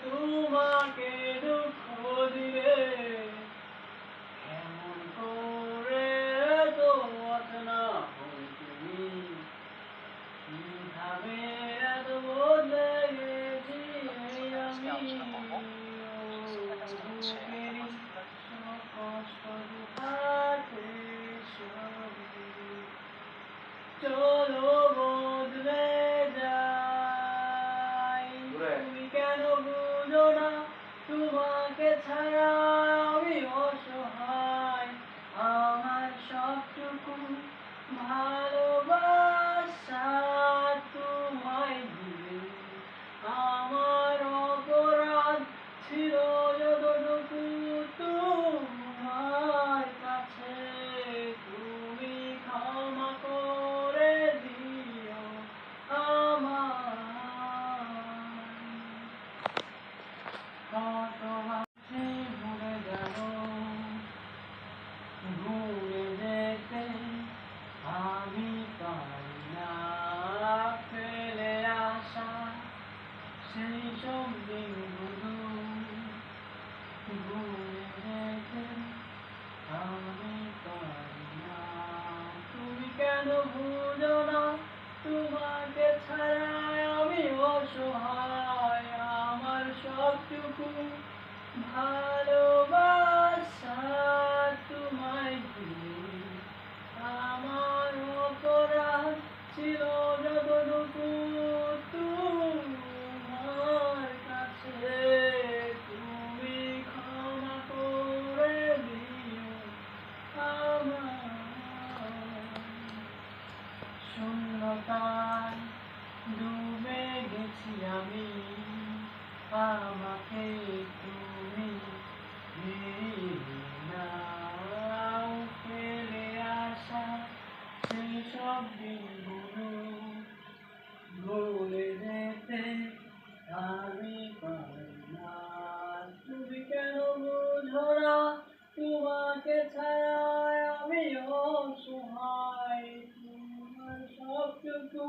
তোমাকে দুঃখ দিলে এমন করে তো অচেনা হই তুমি কিভাবে এত বদলে গেছি এই আমি বুকেরই সব কষ্ট দুহাতে সরিয়ে চলো বদলে যাই তুমি কেন বুঝো না তোমাকে ছাড়া আমি অসহায় আমার সবটুকু ভালোবাসা তোমায় দিলে আমার অপরাধ ছিল যতটুকু তোমার কাছে তুমি ক্ষমা করে দিও আমায় কত ভাবছি ভুলে যাব ভুলে যেতে আমি পারি না ফেলে আসা সেই সব দিনগুলো ভুলে যেতে আমি পারি না তুমি কেন বুঝো না তোমাকে ছাড়া আমি অসহায় আমার সবটুকু ভালোবাসা তোমায় দিয়ে আমার অপরাধ ছিল যতটুকু তোমার কাছে তুমি ক্ষমা করে দিও আমায় শূন্যতায় ডুবে গেছি আমি আমাকে তুমি ফিরিয়ে নাও ফেলে আসা সেই সব দিনগুলো ভুলে যেতে আমি পারি না তুমি কেন বুঝো না তোমাকে ছাড়া আমি অসহায় তোমার সবটুকু